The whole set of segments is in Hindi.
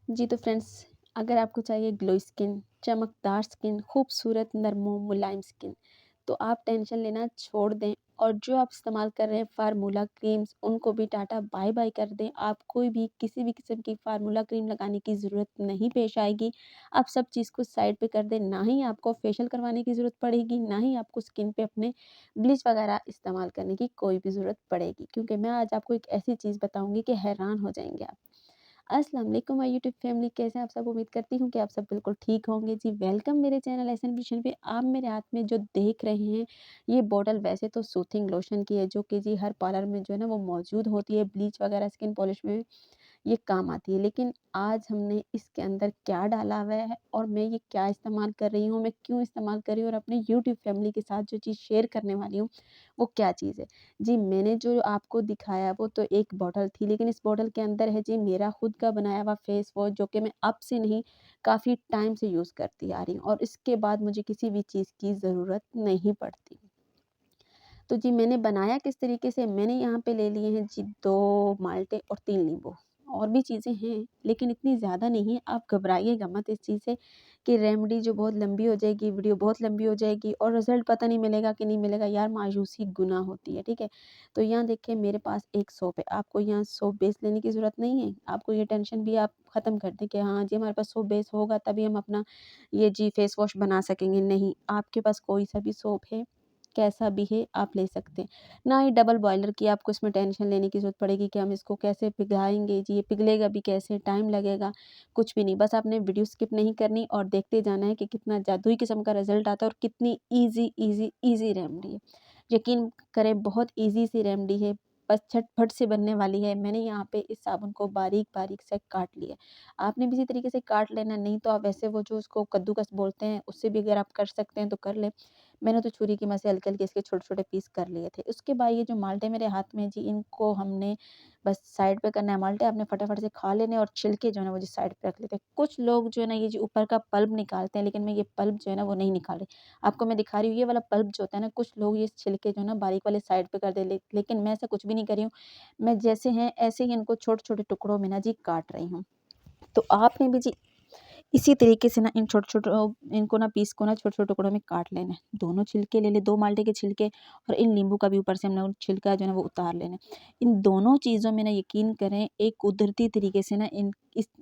जी तो फ्रेंड्स, अगर आपको चाहिए ग्लो स्किन, चमकदार स्किन, खूबसूरत नरम मुलायम स्किन, तो आप टेंशन लेना छोड़ दें और जो आप इस्तेमाल कर रहे हैं फार्मूला क्रीम्स, उनको भी टाटा बाय-बाय कर दें। आप कोई भी किसी भी किस्म की फार्मूला क्रीम लगाने की ज़रूरत नहीं पेश आएगी। आप सब चीज़ को साइड पे कर दें, ना ही आपको फेशियल करवाने की ज़रूरत पड़ेगी, ना ही आपको स्किन पे अपने ब्लीच वगैरह इस्तेमाल करने की कोई भी ज़रूरत पड़ेगी। क्योंकि मैं आज आपको एक ऐसी चीज़ बताऊँगी कि हैरान हो जाएँगे आप। अस्सलाम वालेकुम माय यूट्यूब फैमिली, कैसे हैं आप सब? उम्मीद करती हूँ कि आप सब बिल्कुल ठीक होंगे। जी वेलकम मेरे चैनल एहसन ब्यूटिशियन पे। आप मेरे हाथ में जो देख रहे हैं, ये बॉटल वैसे तो सूथिंग लोशन की है, जो कि जी हर पार्लर में जो है ना वो मौजूद होती है। ब्लीच वगैरह स्किन पॉलिश में ये काम आती है। लेकिन आज हमने इसके अंदर क्या डाला हुआ है और मैं ये क्या इस्तेमाल कर रही हूँ, मैं क्यों इस्तेमाल कर रही हूँ और अपने यूट्यूब फैमिली के साथ जो चीज़ शेयर करने वाली हूँ, वो क्या चीज़ है। जी मैंने जो आपको दिखाया वो तो एक बॉटल थी, लेकिन इस बॉटल के अंदर है जी मेरा खुद का बनाया हुआ फेस वॉश, जो कि मैं अब से नहीं काफ़ी टाइम से यूज़ करती आ रही हूँ और इसके बाद मुझे किसी भी चीज़ की ज़रूरत नहीं पड़ती। तो जी मैंने बनाया किस तरीके से, मैंने यहाँ पे ले लिए हैं जी 2 माल्टे और 3 नींबू। और भी चीज़ें हैं, लेकिन इतनी ज़्यादा नहीं है, आप घबराइएगा मत इस चीज़ से कि रेमेडी जो बहुत लंबी हो जाएगी, वीडियो बहुत लंबी हो जाएगी और रिज़ल्ट पता नहीं मिलेगा कि नहीं मिलेगा, यार मायूसी गुनाह होती है, ठीक है? तो यहाँ देखिए मेरे पास एक सोप है, आपको यहाँ सोप बेस लेने की ज़रूरत नहीं है, आपको ये टेंशन भी आप ख़त्म कर दें कि हाँ जी हमारे पास सोप बेस होगा तभी हम अपना ये जी फेस वॉश बना सकेंगे, नहीं, आपके पास कोई सा भी सोप है, कैसा भी है आप ले सकते हैं। ना ही डबल बॉयलर की आपको इसमें टेंशन लेने की ज़रूरत पड़ेगी कि हम इसको कैसे पिघलाएँगे जी, ये पिघलेगा भी कैसे, टाइम लगेगा, कुछ भी नहीं। बस आपने वीडियो स्किप नहीं करनी और देखते जाना है कि कितना जादुई किस्म का रिज़ल्ट आता है और कितनी ईज़ी रेमेडी है। यकीन करें बहुत ईज़ी सी रेमेडी है, बस झटपट से बनने वाली है। मैंने यहाँ पे इस साबुन को बारीक-बारीक से काट लिया है। आपने भी इसी तरीके से काट लेना, नहीं तो आप वैसे वो जो उसको कद्दूकस बोलते हैं, उससे भी अगर आप कर सकते हैं तो कर लें। मैंने तो छुरी की मदद से हल्के-हल्के इसके छोटे-छोटे पीस कर लिए थे। उसके बाद ये जो माल्टे मेरे हाथ में जी, इनको हमने बस साइड पे करना है। माल्टे आपने फटाफट से खा लेने और छिलके जो है ना वो जी साइड पे रख लेते हैं। कुछ लोग जो है ना ये जो ऊपर का पल्प निकालते हैं, लेकिन मैं ये पल्प जो है ना वो नहीं निकाल रही। आपको मैं दिखा रही हूँ ये वाला पल्प जो होता है ना, कुछ लोग ये छिलके जो है ना बारीक वाले साइड पे कर दे लेकिन मैं ऐसा कुछ भी नहीं कर रही हूँ। मैं जैसे हैं ऐसे ही इनको छोटे-छोटे टुकड़ों में ना जी काट रही हूँ। तो आपने भी जी इसी तरीके से ना इन छोटे-छोटे इनको ना पीस को ना छोटे-छोटे टुकड़ों में काट लेना है। दोनों छिलके ले लें, 2 माल्टे के छिलके और इन नींबू का भी ऊपर से हमने वो छिलका जो है ना वो उतार लेना है। इन दोनों चीज़ों में ना यकीन करें एक कुदरती तरीके से ना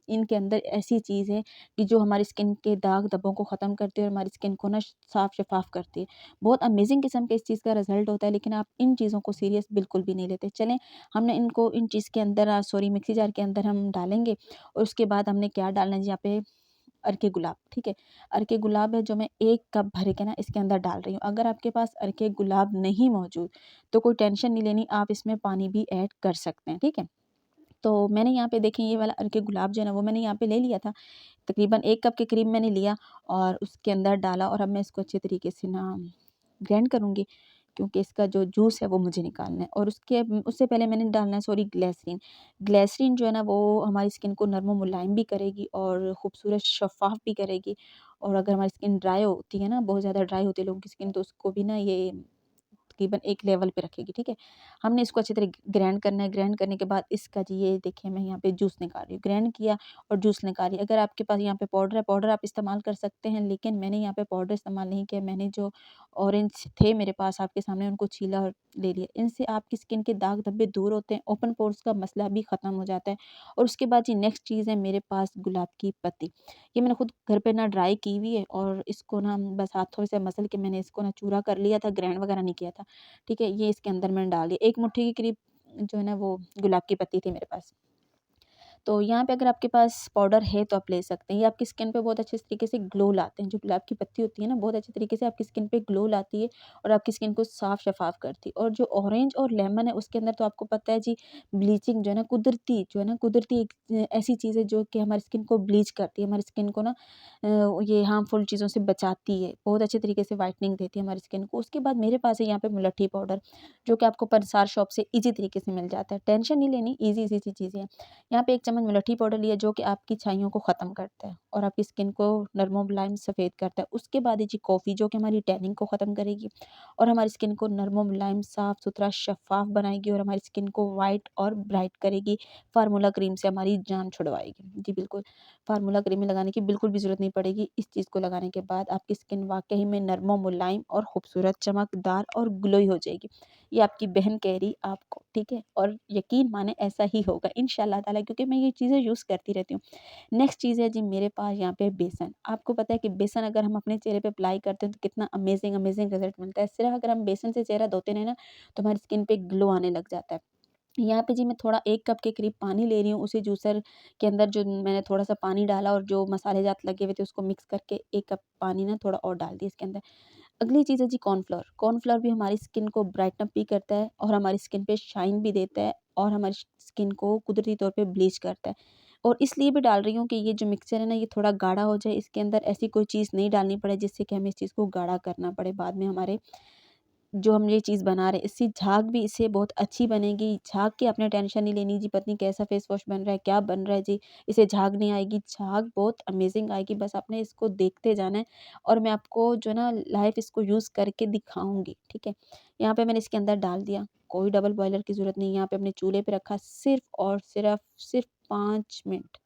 इनके अंदर ऐसी चीज़ है कि जो हमारी स्किन के दाग धब्बों को ख़त्म करती है और हमारी स्किन को ना साफ शफ़ाफ़ करती है। बहुत अमेज़िंग किस्म का इस चीज़ का रिज़ल्ट होता है, लेकिन आप इन चीज़ों को सीरियस बिल्कुल भी नहीं लेते। चलें हमने इनको इन चीज़ के अंदर सॉरी मिक्सी जार के अंदर हम डालेंगे और उसके बाद हमने क्या डालना है जी यहाँ पे अर्के गुलाब, ठीक है? अर्के गुलाब है जो मैं 1 कप भर के ना इसके अंदर डाल रही हूँ। अगर आपके पास अर्के गुलाब नहीं मौजूद, तो कोई टेंशन नहीं लेनी, आप इसमें पानी भी ऐड कर सकते हैं, ठीक है? तो मैंने यहाँ पे देखिए ये वाला अर्के गुलाब जो है ना वो मैंने यहाँ पे ले लिया था। तकरीबन 1 कप के करीब मैंने लिया और उसके अंदर डाला और अब मैं इसको अच्छे तरीके से ना ग्राइंड करूँगी, क्योंकि इसका जो जूस है वो मुझे निकालना है और उससे पहले मैंने डालना है सॉरी ग्लिसरीन। ग्लिसरीन जो है ना वो हमारी स्किन को नरम और मुलायम भी करेगी और खूबसूरत शफ़ाफ़ भी करेगी और अगर हमारी स्किन ड्राई होती है ना, बहुत ज़्यादा ड्राई होती है लोगों की स्किन, तो उसको भी ना ये तकरीबन एक लेवल पे रखेगी, ठीक है? हमने इसको अच्छी तरह ग्राइंड करना है, ग्राइंड करने के बाद इसका जी ये देखिए मैं यहाँ पे जूस निकाल रही हूँ। ग्राइंड किया और जूस निकाल रही। अगर आपके पास यहाँ पे पाउडर है, पाउडर आप इस्तेमाल कर सकते हैं, लेकिन मैंने यहाँ पे पाउडर इस्तेमाल नहीं किया। मैंने जो ऑरेंज थे मेरे पास आपके सामने उनको छीला और ले लिया। इनसे आपकी स्किन के दाग धब्बे दूर होते हैं, ओपन पोर्स का मसला भी ख़त्म हो जाता है और उसके बाद जी नेक्स्ट चीज़ है मेरे पास गुलाब की पत्ती। ये मैंने खुद घर पे ना ड्राई की हुई है और इसको ना बस हाथों से मसल के मैंने इसको ना चूरा कर लिया था, ग्राइंड वगैरह नहीं किया था। ठीक है? ये इसके अंदर मैंने डाल दिया। 1 मुट्ठी के करीब जो है ना वो गुलाब की पत्ती थी मेरे पास। तो यहाँ पे अगर आपके पास पाउडर है तो आप ले सकते हैं। ये आपकी स्किन पे बहुत अच्छे तरीके से ग्लो लाते हैं। जो गुलाब की पत्ती होती है ना बहुत अच्छे तरीके से आपकी स्किन पे ग्लो लाती है और आपकी स्किन को साफ शफ़ाफ़ करती है। और जो ऑरेंज और लेमन है उसके अंदर तो आपको पता है जी ब्लीचिंग जो है ना कुदरती एक ऐसी चीज़ है जो कि हमारी स्किन को ब्लीच करती है। हमारी स्किन को ना ये हार्मफुल चीज़ों से बचाती है। बहुत अच्छे तरीके से व्हाइटनिंग देती है हमारी स्किन को। उसके बाद मेरे पास है यहाँ पे मुलट्ठी पाउडर, जो कि आपको पंसार शॉप से ईज़ी तरीके से मिल जाता है। टेंशन नहीं लेनी, ईज़ी सी चीज़ें हैं। यहाँ पे 1 चम्मच मुलट्ठी पाउडर लिया जो कि आपकी छाइयों को ख़त्म करता है और आपकी स्किन को नरम मुलायम सफ़ेद करता है। उसके बाद है जी कॉफ़ी जो कि हमारी टैनिंग को ख़त्म करेगी और हमारी स्किन को नरम मुलायम, साफ़-सुथरा, शफ़ाफ़ बनाएगी और हमारी स्किन को वाइट और ब्राइट करेगी। फ़ॉर्मूला क्रीम से हमारी जान छुड़वाएगी। जी बिल्कुल, फ़ॉर्मूला क्रीम लगाने की बिल्कुल भी ज़रूरत नहीं पड़ेगी। इस चीज़ को लगाने के बाद आपकी स्किन वाक़ई में नरम व मुलायम और खूबसूरत, चमकदार और ग्लोई हो जाएगी। ये आपकी बहन कह रही आपको, ठीक है? और यकीन माने ऐसा ही होगा इंशाअल्लाह ताला, क्योंकि मैं ये चीज़ें यूज़ करती रहती हूँ। नेक्स्ट चीज़ है जी मेरे पास यहाँ पे बेसन। आपको पता है कि बेसन अगर हम अपने चेहरे पे अप्लाई करते हैं तो कितना अमेज़िंग रिज़ल्ट मिलता है। सिर्फ़ अगर हम बेसन से चेहरा धोते रहें ना तो हमारी स्किन पे ग्लो आने लग जाता है। यहाँ पे जी मैं थोड़ा 1 कप के करीब पानी ले रही हूँ, उसी जूसर के अंदर जो मैंने थोड़ा-सा पानी डाला और जो मसाले जात लगे हुए थे उसको मिक्स करके 1 कप पानी ना थोड़ा और डाल दिया इसके अंदर। अगली चीज़ है जी कॉर्नफ्लोर। कॉर्नफ्लोर भी हमारी स्किन को ब्राइटन अप भी करता है और हमारी स्किन पे शाइन भी देता है और हमारी स्किन को कुदरती तौर पे ब्लीच करता है। और इसलिए भी डाल रही हूँ कि ये जो मिक्सचर है ना ये थोड़ा गाढ़ा हो जाए, इसके अंदर ऐसी कोई चीज़ नहीं डालनी पड़े जिससे कि हमें इस चीज़ को गाढ़ा करना पड़े बाद में हमारे जो हम ये चीज़ बना रहे हैं, इससे झाग भी इससे बहुत अच्छी बनेगी। झाग की आपने टेंशन नहीं लेनी जी, पता नहीं कैसा फेस वॉश बन रहा है, क्या बन रहा है जी, इससे झाग नहीं आएगी। झाग बहुत अमेज़िंग आएगी, बस आपने इसको देखते जाना है और मैं आपको जो है ना लाइव इसको यूज़ करके दिखाऊँगी, ठीक है। यहाँ पे मैंने इसके अंदर डाल दिया, कोई डबल बॉयलर की ज़रूरत नहीं है। यहाँ पे हमने चूल्हे पे रखा सिर्फ़ और सिर्फ़ 5 मिनट।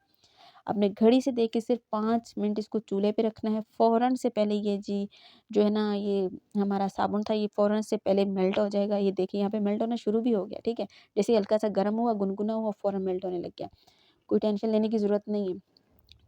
अपने घड़ी से देख के सिर्फ़ 5 मिनट इसको चूल्हे पे रखना है। फ़ौरन से पहले ये जी जो है ना ये हमारा साबुन था ये फ़ौरन से पहले मेल्ट हो जाएगा। ये देखिए यहाँ पे मेल्ट होना शुरू भी हो गया, ठीक है। जैसे ही हल्का-सा गर्म हुआ, गुनगुना हुआ, फ़ौरन मेल्ट होने लग गया। कोई टेंशन लेने की ज़रूरत नहीं है।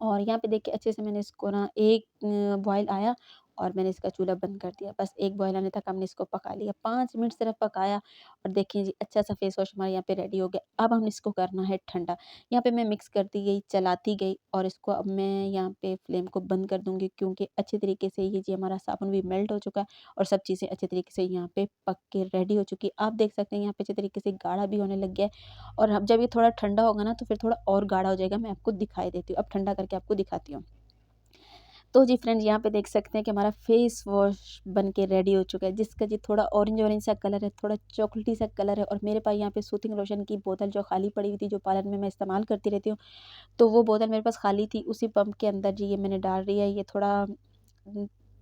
और यहाँ पे देखिए अच्छे से मैंने इसको ना एक बॉयल आया और मैंने इसका चूल्हा बंद कर दिया। बस 1 बॉयल आने तक हमने इसको पका लिया। 5 मिनट सिर्फ़ पकाया और देखिए जी अच्छा-सा फेस वॉश हमारे यहाँ पे रेडी हो गया। अब हम इसको करना है ठंडा। यहाँ पे मैं मिक्स करती गई, चलाती गई और इसको अब मैं यहाँ पे फ्लेम को बंद कर दूँगी क्योंकि अच्छे तरीके से ये जी हमारा साबुन भी मेल्ट हो चुका है और सब चीज़ें अच्छे तरीके से यहाँ पे पक के रेडी हो चुकी है। आप देख सकते हैं यहाँ पे अच्छे तरीके से गाढ़ा भी होने लग गया है और अब जब ये थोड़ा ठंडा होगा ना तो फिर थोड़ा और गाढ़ा हो जाएगा, मैं आपको दिखाई देती हूँ। अब ठंडा करके आपको दिखाती हूँ। तो जी फ्रेंड्स यहाँ पे देख सकते हैं कि हमारा फेस वॉश बन के रेडी हो चुका है, जिसका जी थोड़ा ऑरेंज सा कलर है, थोड़ा चॉकलेटी सा कलर है और मेरे पास यहाँ पे सूथिंग लोशन की बोतल जो खाली पड़ी हुई थी, जो पार्लर में मैं इस्तेमाल करती रहती हूँ, तो वो बोतल मेरे पास खाली थी, उसी पंप के अंदर जी ये मैंने डाल रही है। ये थोड़ा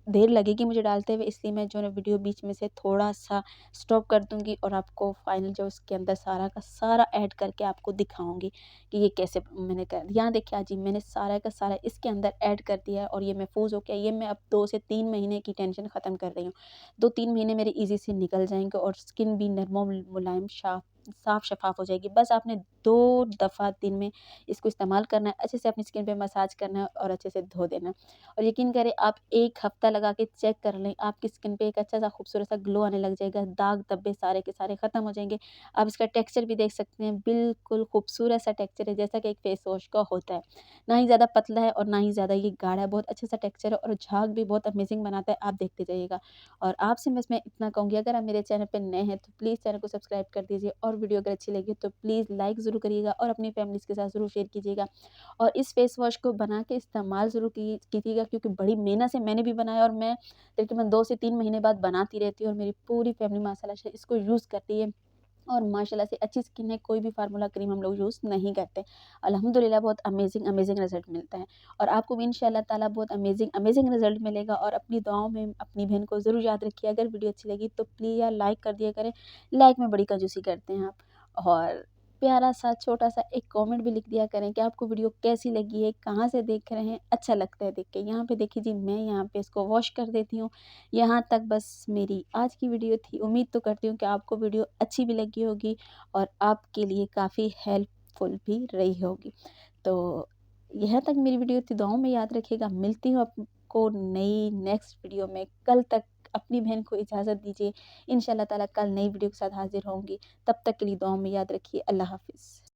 देर लगेगी मुझे डालते हुए, इसलिए मैं जो है वीडियो बीच में से थोड़ा-सा स्टॉप कर दूँगी और आपको फाइनल जो उसके अंदर सारा का सारा ऐड करके आपको दिखाऊँगी कि ये कैसे मैंने कर यहाँ देखिए आज ही मैंने सारा का सारा इसके अंदर ऐड कर दिया है और ये महफ़ूज़ हो गया। ये मैं अब 2 से 3 महीने की टेंशन ख़त्म कर रही हूँ। 2-3 महीने मेरे ईज़ी से निकल जाएँगे और स्किन भी नरम मुलायम साफ़ शफ़ाफ़ हो जाएगी। बस आपने 2 दफ़ा दिन में इसको इस्तेमाल करना है, अच्छे से अपनी स्किन पे मसाज करना है और अच्छे से धो देना है। और यकीन करें आप 1 हफ़्ता लगा के चेक कर लें, आपकी स्किन पे एक अच्छा-सा खूबसूरत-सा ग्लो आने लग जाएगा, दाग धब्बे सारे के सारे ख़त्म हो जाएँगे। आप इसका टेक्सचर भी देख सकते हैं, बिल्कुल खूबसूरत-सा टेक्सचर है जैसा कि एक फेस वॉश का होता है। ना ही ज़्यादा पतला है और ना ही ज़्यादा ये गाढ़ा है, बहुत अच्छा-सा टेक्सचर है और झाग भी बहुत अमेज़िंग बनाता है, आप देखते जाइएगा। और आपसे बस मैं इतना कहूँगी अगर आप मेरे चैनल पे नए हैं तो प्लीज़ चैनल को सब्सक्राइब कर दीजिए और वीडियो अगर अच्छी लगी तो प्लीज़ लाइक ज़रूर करिएगा और अपनी फैमिलीज़ के साथ ज़रूर शेयर कीजिएगा। और इस फेस वॉश को बना के इस्तेमाल ज़रूर कीजिएगा क्योंकि बड़ी मेहनत से मैंने भी बनाया और मैं तकरीबन 2 से 3 महीने बाद बनाती रहती हूँ और मेरी पूरी फैमिली माशाल्लाह से इसको यूज़ करती है और माशाल्लाह से अच्छी स्किन है, कोई भी फ़ॉर्मूला क्रीम हम लोग यूज़ नहीं करते। अल्हम्दुलिल्लाह बहुत अमेज़िंग रिज़ल्ट मिलता है और आपको भी इंशाअल्लाह ताला बहुत अमेज़िंग रिज़ल्ट मिलेगा और अपनी दुआओं में अपनी बहन को ज़रूर याद रखिए। अगर वीडियो अच्छी लगी तो प्लीज़ यार लाइक कर दिया करें, लाइक में बड़ी कंजूसी करते हैं आप। और प्यारा-सा छोटा-सा एक कमेंट भी लिख दिया करें कि आपको वीडियो कैसी लगी है, कहाँ से देख रहे हैं, अच्छा लगता है देख के। यहाँ पे देखिए जी मैं यहाँ पे इसको वॉश कर देती हूँ। यहाँ तक बस मेरी आज की वीडियो थी। उम्मीद तो करती हूँ कि आपको वीडियो अच्छी भी लगी होगी और आपके लिए काफ़ी हेल्पफुल भी रही होगी। तो यहाँ तक मेरी वीडियो थी, दुआओं में याद रखिएगा। मिलती हूँ आपको नई नेक्स्ट वीडियो में। कल तक अपनी बहन को इजाज़त दीजिए। इंशाअल्लाह ताला कल नई वीडियो के साथ हाज़िर होंगी। तब तक के लिए दुआओं में याद रखिए। अल्लाह हाफ़िज़।